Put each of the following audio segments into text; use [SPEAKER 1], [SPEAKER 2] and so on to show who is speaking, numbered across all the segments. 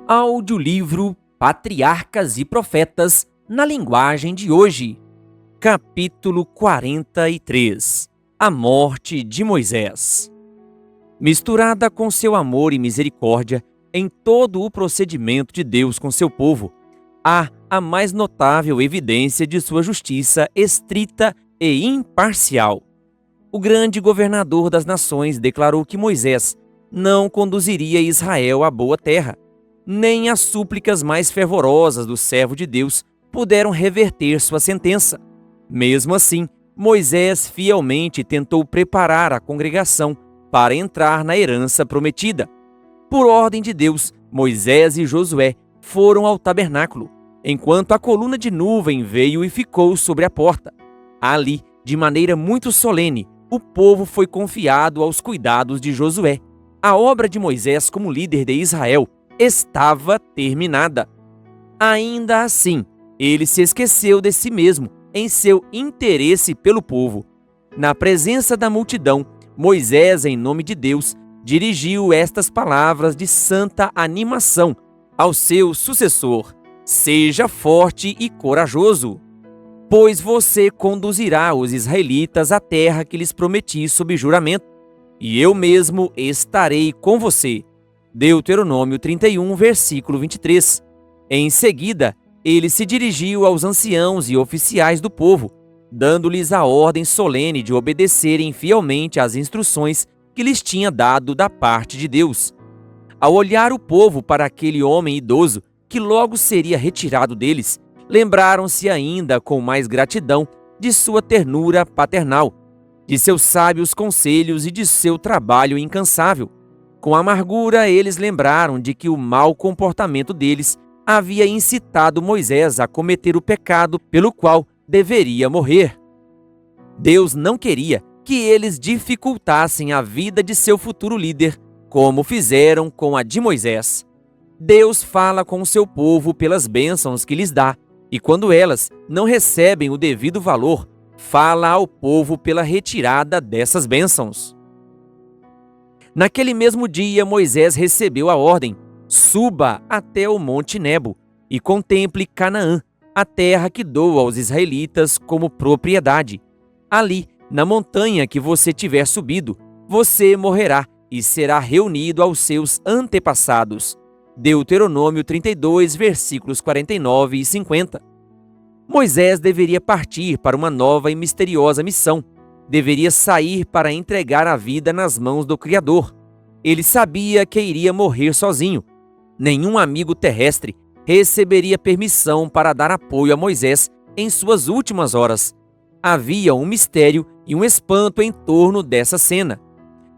[SPEAKER 1] Audiolivro Patriarcas e Profetas na linguagem de hoje. Capítulo 43. A morte de Moisés. Misturada com seu amor e misericórdia em todo o procedimento de Deus com seu povo, há a mais notável evidência de sua justiça estrita e imparcial. O grande governador das nações declarou que Moisés não conduziria Israel à boa terra. Nem as súplicas mais fervorosas do servo de Deus puderam reverter sua sentença. Mesmo assim, Moisés fielmente tentou preparar a congregação para entrar na herança prometida. Por ordem de Deus, Moisés e Josué foram ao tabernáculo, enquanto a coluna de nuvem veio e ficou sobre a porta. Ali, de maneira muito solene, o povo foi confiado aos cuidados de Josué. A obra de Moisés como líder de Israel estava terminada. Ainda assim, ele se esqueceu de si mesmo em seu interesse pelo povo. Na presença da multidão, Moisés, em nome de Deus, dirigiu estas palavras de santa animação ao seu sucessor: seja forte e corajoso, pois você conduzirá os israelitas à terra que lhes prometi sob juramento, e eu mesmo estarei com você. Deuteronômio 31, versículo 23. Em seguida, ele se dirigiu aos anciãos e oficiais do povo, dando-lhes a ordem solene de obedecerem fielmente às instruções que lhes tinha dado da parte de Deus. Ao olhar o povo para aquele homem idoso, que logo seria retirado deles, lembraram-se ainda com mais gratidão de sua ternura paternal, de seus sábios conselhos e de seu trabalho incansável. Com amargura, eles lembraram de que o mau comportamento deles havia incitado Moisés a cometer o pecado pelo qual deveria morrer. Deus não queria que eles dificultassem a vida de seu futuro líder, como fizeram com a de Moisés. Deus fala com seu povo pelas bênçãos que lhes dá, e quando elas não recebem o devido valor, fala ao povo pela retirada dessas bênçãos. Naquele mesmo dia, Moisés recebeu a ordem: suba até o Monte Nebo e contemple Canaã, a terra que dou aos israelitas como propriedade. Ali, na montanha que você tiver subido, você morrerá e será reunido aos seus antepassados. Deuteronômio 32, versículos 49 e 50. Moisés deveria partir para uma nova e misteriosa missão. Deveria sair para entregar a vida nas mãos do Criador. Ele sabia que iria morrer sozinho. Nenhum amigo terrestre receberia permissão para dar apoio a Moisés em suas últimas horas. Havia um mistério e um espanto em torno dessa cena,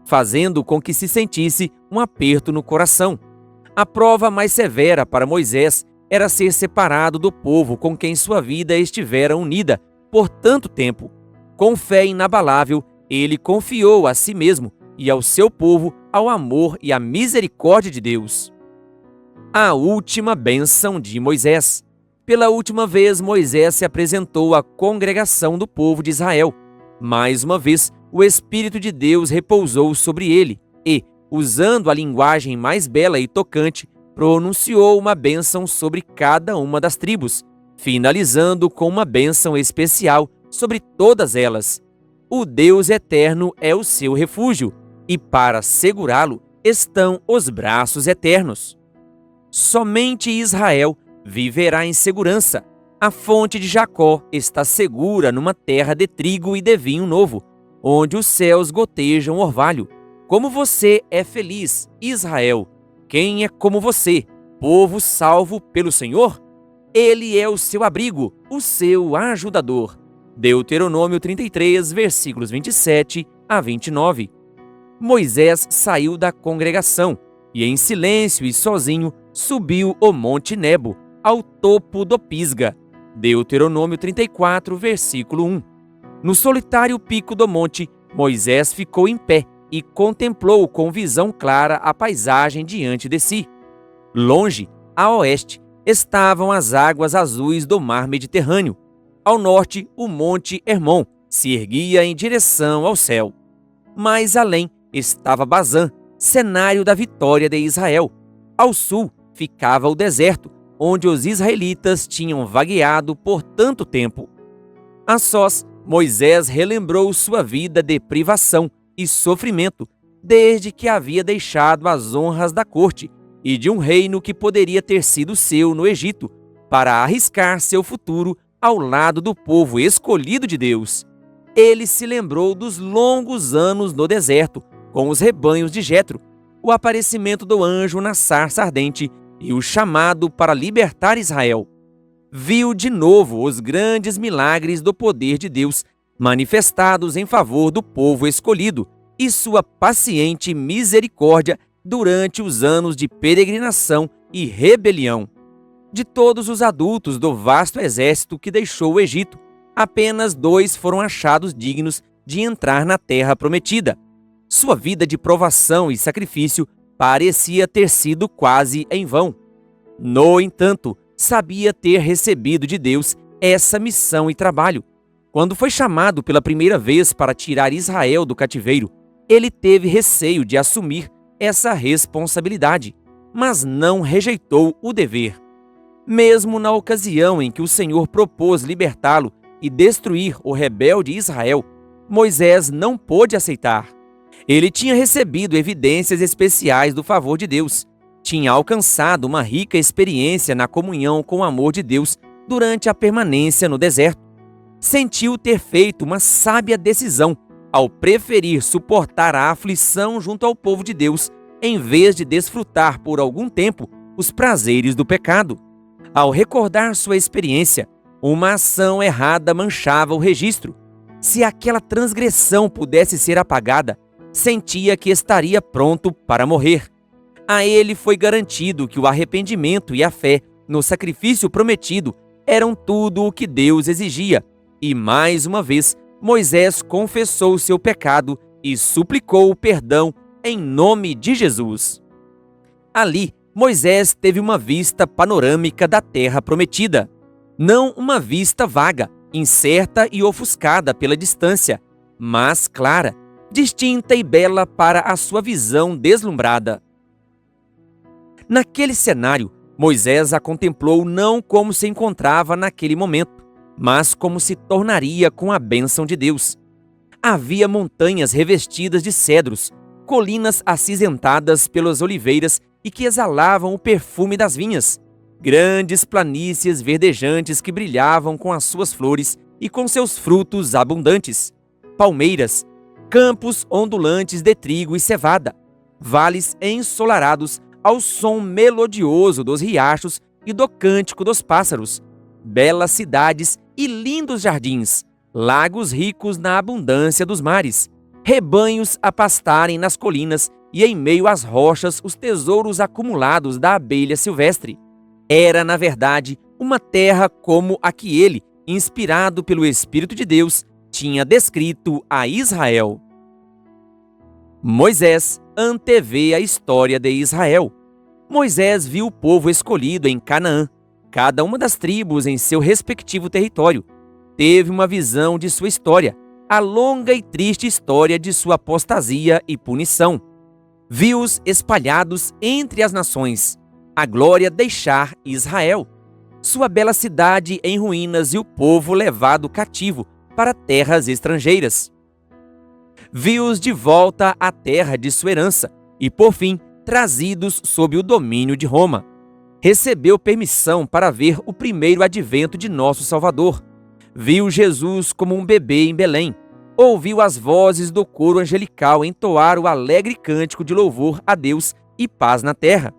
[SPEAKER 1] fazendo com que se sentisse um aperto no coração. A prova mais severa para Moisés era ser separado do povo com quem sua vida estivera unida por tanto tempo. Com fé inabalável, ele confiou a si mesmo e ao seu povo ao amor e à misericórdia de Deus. A última bênção de Moisés. Pela última vez, Moisés se apresentou à congregação do povo de Israel. Mais uma vez, o Espírito de Deus repousou sobre ele e, usando a linguagem mais bela e tocante, pronunciou uma bênção sobre cada uma das tribos, finalizando com uma bênção especial sobre todas elas. O Deus eterno é o seu refúgio, e para segurá-lo estão os braços eternos. Somente Israel viverá em segurança. A fonte de Jacó está segura numa terra de trigo e de vinho novo, onde os céus gotejam orvalho. Como você é feliz, Israel! Quem é como você, povo salvo pelo Senhor? Ele é o seu abrigo, o seu ajudador. Deuteronômio 33, versículos 27 a 29. Moisés saiu da congregação e, em silêncio e sozinho, subiu o Monte Nebo, ao topo do Pisga. Deuteronômio 34, versículo 1. No solitário pico do monte, Moisés ficou em pé e contemplou com visão clara a paisagem diante de si. Longe, a oeste, estavam as águas azuis do mar Mediterrâneo. Ao norte, o Monte Hermon se erguia em direção ao céu. Mais além estava Bazã, cenário da vitória de Israel. Ao sul, ficava o deserto, onde os israelitas tinham vagueado por tanto tempo. A sós, Moisés relembrou sua vida de privação e sofrimento, desde que havia deixado as honras da corte e de um reino que poderia ter sido seu no Egito, para arriscar seu futuro ao lado do povo escolhido de Deus. Ele se lembrou dos longos anos no deserto, com os rebanhos de Jetro, o aparecimento do anjo na sarça ardente e o chamado para libertar Israel. Viu de novo os grandes milagres do poder de Deus manifestados em favor do povo escolhido e sua paciente misericórdia durante os anos de peregrinação e rebelião. De todos os adultos do vasto exército que deixou o Egito, apenas 2 foram achados dignos de entrar na terra prometida. Sua vida de provação e sacrifício parecia ter sido quase em vão. No entanto, sabia ter recebido de Deus essa missão e trabalho. Quando foi chamado pela primeira vez para tirar Israel do cativeiro, ele teve receio de assumir essa responsabilidade, mas não rejeitou o dever. Mesmo na ocasião em que o Senhor propôs libertá-lo e destruir o rebelde Israel, Moisés não pôde aceitar. Ele tinha recebido evidências especiais do favor de Deus, tinha alcançado uma rica experiência na comunhão com o amor de Deus durante a permanência no deserto. Sentiu ter feito uma sábia decisão ao preferir suportar a aflição junto ao povo de Deus, em vez de desfrutar por algum tempo os prazeres do pecado. Ao recordar sua experiência, uma ação errada manchava o registro. Se aquela transgressão pudesse ser apagada, sentia que estaria pronto para morrer. A ele foi garantido que o arrependimento e a fé no sacrifício prometido eram tudo o que Deus exigia, e mais uma vez Moisés confessou seu pecado e suplicou o perdão em nome de Jesus. Ali, Moisés teve uma vista panorâmica da terra prometida. Não uma vista vaga, incerta e ofuscada pela distância, mas clara, distinta e bela para a sua visão deslumbrada. Naquele cenário, Moisés a contemplou não como se encontrava naquele momento, mas como se tornaria com a bênção de Deus. Havia montanhas revestidas de cedros, colinas acinzentadas pelas oliveiras e que exalavam o perfume das vinhas, grandes planícies verdejantes que brilhavam com as suas flores e com seus frutos abundantes, palmeiras, campos ondulantes de trigo e cevada, vales ensolarados ao som melodioso dos riachos e do cântico dos pássaros, belas cidades e lindos jardins, lagos ricos na abundância dos mares, rebanhos a pastarem nas colinas e em meio às rochas os tesouros acumulados da abelha silvestre. Era, na verdade, uma terra como a que ele, inspirado pelo Espírito de Deus, tinha descrito a Israel. Moisés antevê a história de Israel. Moisés viu o povo escolhido em Canaã, cada uma das tribos em seu respectivo território. Teve uma visão de sua história, a longa e triste história de sua apostasia e punição. Viu-os espalhados entre as nações, a glória deixar Israel, sua bela cidade em ruínas e o povo levado cativo para terras estrangeiras. Viu-os de volta à terra de sua herança e, por fim, trazidos sob o domínio de Roma. Recebeu permissão para ver o primeiro advento de nosso Salvador. Viu Jesus como um bebê em Belém. Ouviu as vozes do coro angelical entoar o alegre cântico de louvor a Deus e paz na terra.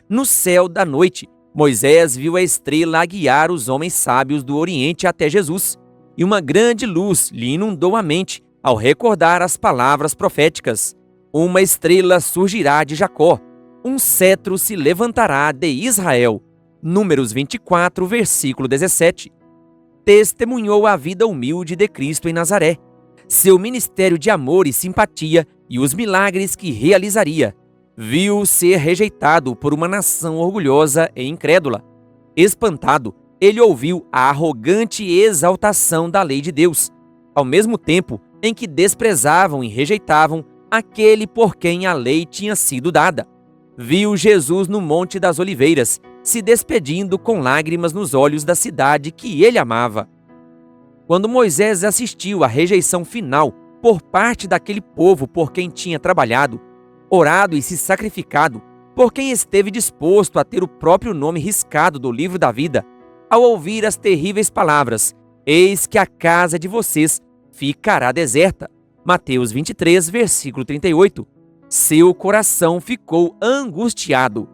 [SPEAKER 1] No céu da noite, Moisés viu a estrela a guiar os homens sábios do Oriente até Jesus, e uma grande luz lhe inundou a mente ao recordar as palavras proféticas. Uma estrela surgirá de Jacó, um cetro se levantará de Israel. Números 24, versículo 17. Testemunhou a vida humilde de Cristo em Nazaré, seu ministério de amor e simpatia e os milagres que realizaria. Viu ser rejeitado por uma nação orgulhosa e incrédula. Espantado, ele ouviu a arrogante exaltação da lei de Deus, ao mesmo tempo em que desprezavam e rejeitavam aquele por quem a lei tinha sido dada. viu Jesus no Monte das Oliveiras, se despedindo com lágrimas nos olhos da cidade que ele amava. Quando Moisés assistiu à rejeição final por parte daquele povo por quem tinha trabalhado, orado e se sacrificado, por quem esteve disposto a ter o próprio nome riscado do livro da vida, ao ouvir as terríveis palavras: eis que a casa de vocês ficará deserta. Mateus 23, versículo 38. Seu coração ficou angustiado.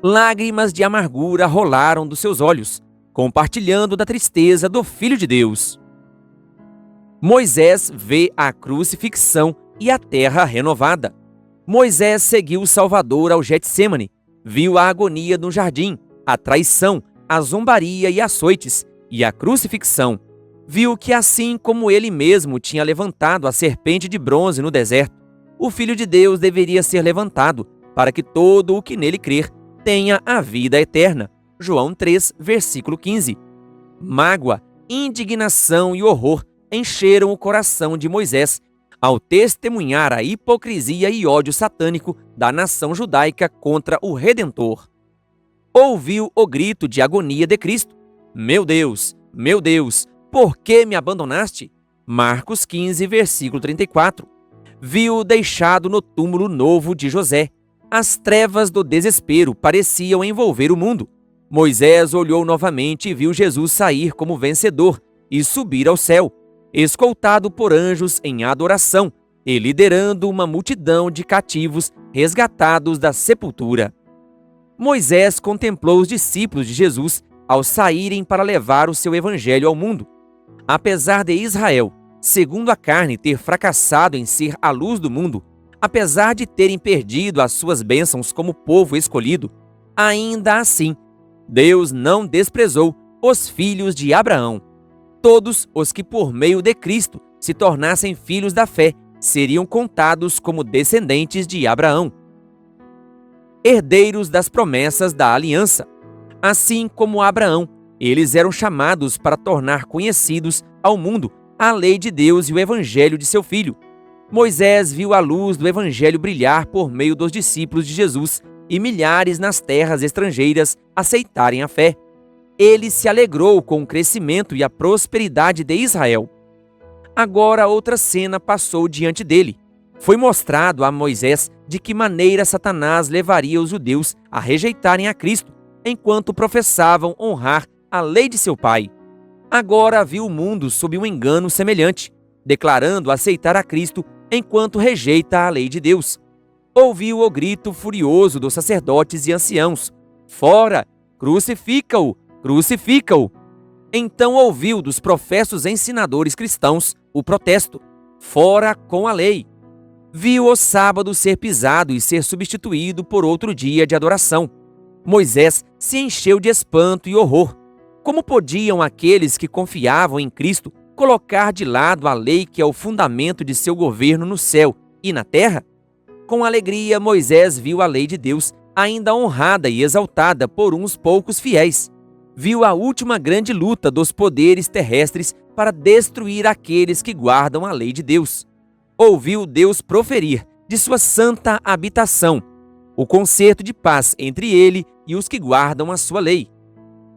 [SPEAKER 1] Lágrimas de amargura rolaram dos seus olhos, compartilhando da tristeza do Filho de Deus. Moisés vê a crucifixão e a terra renovada. Moisés seguiu o Salvador ao Getsêmani, viu a agonia no jardim, a traição, a zombaria e açoites, e a crucifixão. Viu que assim como ele mesmo tinha levantado a serpente de bronze no deserto, o Filho de Deus deveria ser levantado para que todo o que nele crer tenha a vida eterna. João 3, versículo 15. Mágoa, indignação e horror encheram o coração de Moisés ao testemunhar a hipocrisia e ódio satânico da nação judaica contra o Redentor. Ouviu o grito de agonia de Cristo: meu Deus, por que me abandonaste? Marcos 15, versículo 34. Viu deixado no túmulo novo de José. As trevas do desespero pareciam envolver o mundo. Moisés olhou novamente e viu Jesus sair como vencedor e subir ao céu, escoltado por anjos em adoração e liderando uma multidão de cativos resgatados da sepultura. Moisés contemplou os discípulos de Jesus ao saírem para levar o seu evangelho ao mundo. Apesar de Israel, segundo a carne, ter fracassado em ser a luz do mundo, apesar de terem perdido as suas bênçãos como povo escolhido, ainda assim, Deus não desprezou os filhos de Abraão. Todos os que por meio de Cristo se tornassem filhos da fé seriam contados como descendentes de Abraão, herdeiros das promessas da aliança. Assim como Abraão, eles eram chamados para tornar conhecidos ao mundo a lei de Deus e o evangelho de seu Filho. Moisés viu a luz do evangelho brilhar por meio dos discípulos de Jesus e milhares nas terras estrangeiras aceitarem a fé. Ele se alegrou com o crescimento e a prosperidade de Israel. Agora outra cena passou diante dele. Foi mostrado a Moisés de que maneira Satanás levaria os judeus a rejeitarem a Cristo, enquanto professavam honrar a lei de seu pai. Agora viu o mundo sob um engano semelhante, declarando aceitar a Cristo enquanto rejeita a lei de Deus. Ouviu o grito furioso dos sacerdotes e anciãos: fora, crucifica-o, crucifica-o. Então ouviu dos professos ensinadores cristãos o protesto: fora com a lei. Viu o sábado ser pisado e ser substituído por outro dia de adoração. Moisés se encheu de espanto e horror. Como podiam aqueles que confiavam em Cristo colocar de lado a lei que é o fundamento de seu governo no céu e na terra? Com alegria, Moisés viu a lei de Deus ainda honrada e exaltada por uns poucos fiéis. Viu a última grande luta dos poderes terrestres para destruir aqueles que guardam a lei de Deus. Ouviu Deus proferir de sua santa habitação o concerto de paz entre ele e os que guardam a sua lei.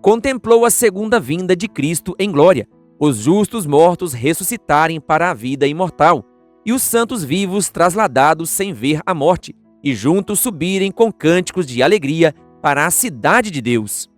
[SPEAKER 1] Contemplou a segunda vinda de Cristo em glória, os justos mortos ressuscitarem para a vida imortal, e os santos vivos trasladados sem ver a morte, e juntos subirem com cânticos de alegria para a cidade de Deus.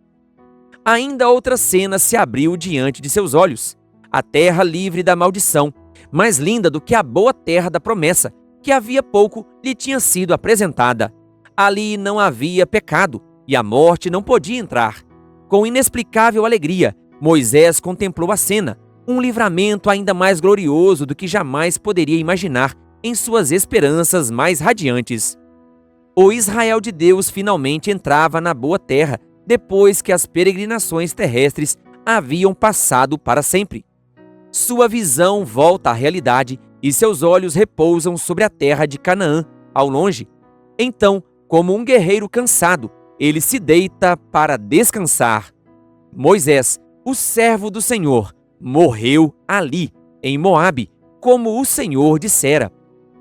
[SPEAKER 1] Ainda outra cena se abriu diante de seus olhos: a terra livre da maldição, mais linda do que a boa terra da promessa, que havia pouco lhe tinha sido apresentada. Ali não havia pecado, e a morte não podia entrar. Com inexplicável alegria, Moisés contemplou a cena, um livramento ainda mais glorioso do que jamais poderia imaginar em suas esperanças mais radiantes. O Israel de Deus finalmente entrava na boa terra, depois que as peregrinações terrestres haviam passado para sempre. Sua visão volta à realidade e seus olhos repousam sobre a terra de Canaã, ao longe. Então, como um guerreiro cansado, ele se deita para descansar. Moisés, o servo do Senhor, morreu ali, em Moabe, como o Senhor dissera.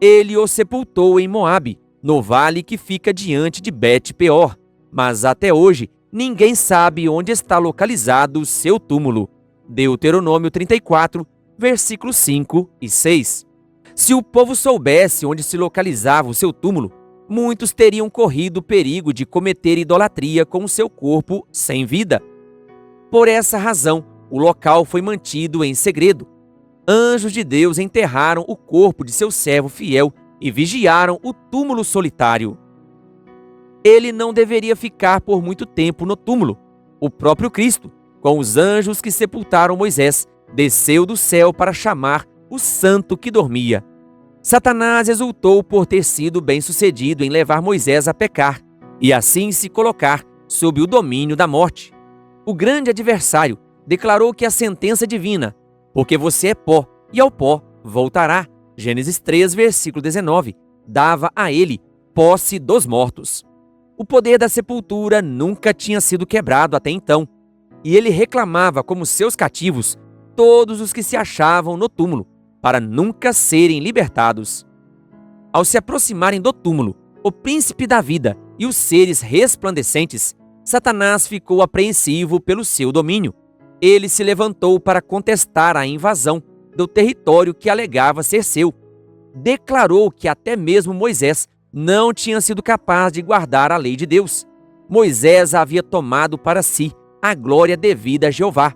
[SPEAKER 1] Ele o sepultou em Moabe, no vale que fica diante de Bet-peor, mas até hoje ninguém sabe onde está localizado seu túmulo. Deuteronômio 34, versículos 5 e 6. Se o povo soubesse onde se localizava o seu túmulo, muitos teriam corrido o perigo de cometer idolatria com o seu corpo sem vida. Por essa razão, o local foi mantido em segredo. Anjos de Deus enterraram o corpo de seu servo fiel e vigiaram o túmulo solitário. Ele não deveria ficar por muito tempo no túmulo. O próprio Cristo, com os anjos que sepultaram Moisés, desceu do céu para chamar o santo que dormia. Satanás exultou por ter sido bem-sucedido em levar Moisés a pecar e assim se colocar sob o domínio da morte. O grande adversário declarou que a sentença divina, porque você é pó e ao pó voltará, Gênesis 3, versículo 19, dava a ele posse dos mortos. O poder da sepultura nunca tinha sido quebrado até então, e ele reclamava como seus cativos todos os que se achavam no túmulo, para nunca serem libertados. Ao se aproximarem do túmulo, o príncipe da vida e os seres resplandecentes, Satanás ficou apreensivo pelo seu domínio. Ele se levantou para contestar a invasão do território que alegava ser seu. Declarou que até mesmo Moisés não tinha sido capaz de guardar a lei de Deus. Moisés havia tomado para si a glória devida a Jeová.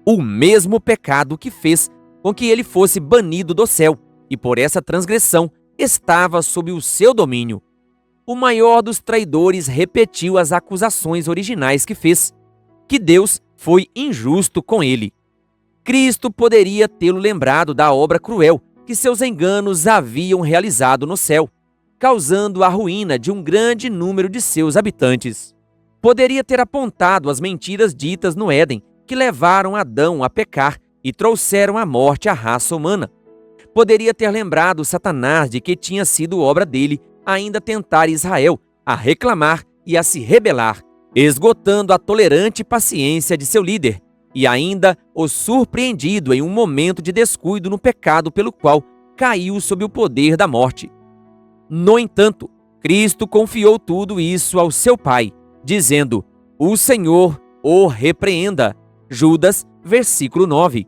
[SPEAKER 1] O mesmo pecado que fez com que ele fosse banido do céu, e por essa transgressão estava sob o seu domínio. O maior dos traidores repetiu as acusações originais que fez, que Deus foi injusto com ele. Cristo poderia tê-lo lembrado da obra cruel que seus enganos haviam realizado no céu, causando a ruína de um grande número de seus habitantes. Poderia ter apontado as mentiras ditas no Éden, que levaram Adão a pecar e trouxeram à morte a raça humana. Poderia ter lembrado Satanás de que tinha sido obra dele ainda tentar Israel a reclamar e a se rebelar, esgotando a tolerante paciência de seu líder, e ainda o surpreendido em um momento de descuido no pecado pelo qual caiu sob o poder da morte. No entanto, Cristo confiou tudo isso ao seu Pai, dizendo: "O Senhor o repreenda." Judas, versículo 9.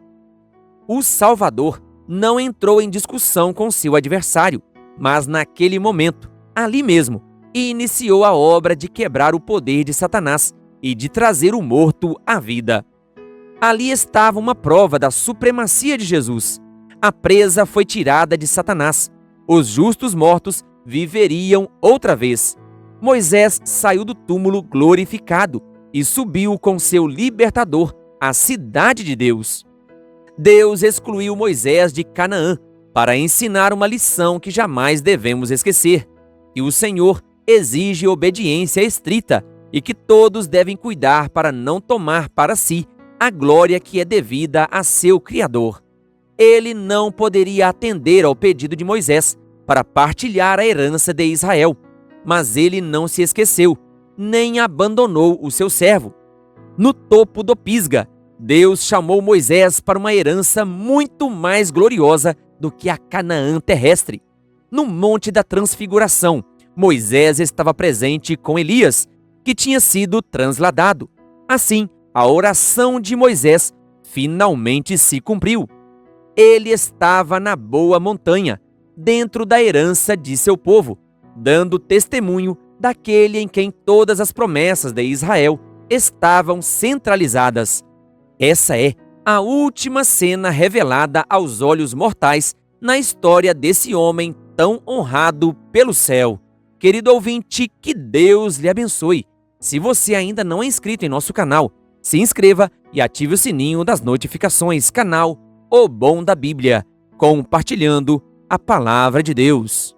[SPEAKER 1] O Salvador não entrou em discussão com seu adversário, mas naquele momento, ali mesmo, iniciou a obra de quebrar o poder de Satanás e de trazer o morto à vida. Ali estava uma prova da supremacia de Jesus. A presa foi tirada de Satanás. Os justos mortos viveriam outra vez. Moisés saiu do túmulo glorificado e subiu com seu libertador à cidade de Deus. Deus excluiu Moisés de Canaã para ensinar uma lição que jamais devemos esquecer, que o Senhor exige obediência estrita e que todos devem cuidar para não tomar para si a glória que é devida a seu Criador. Ele não poderia atender ao pedido de Moisés para partilhar a herança de Israel, mas ele não se esqueceu, nem abandonou o seu servo. No topo do Pisga, Deus chamou Moisés para uma herança muito mais gloriosa do que a Canaã terrestre. No Monte da Transfiguração, Moisés estava presente com Elias, que tinha sido transladado. Assim, a oração de Moisés finalmente se cumpriu. Ele estava na boa montanha, dentro da herança de seu povo, dando testemunho daquele em quem todas as promessas de Israel estavam centralizadas. Essa é a última cena revelada aos olhos mortais na história desse homem tão honrado pelo céu. Querido ouvinte, que Deus lhe abençoe. Se você ainda não é inscrito em nosso canal, se inscreva e ative o sininho das notificações. Canal O Bom da Bíblia, compartilhando a Palavra de Deus.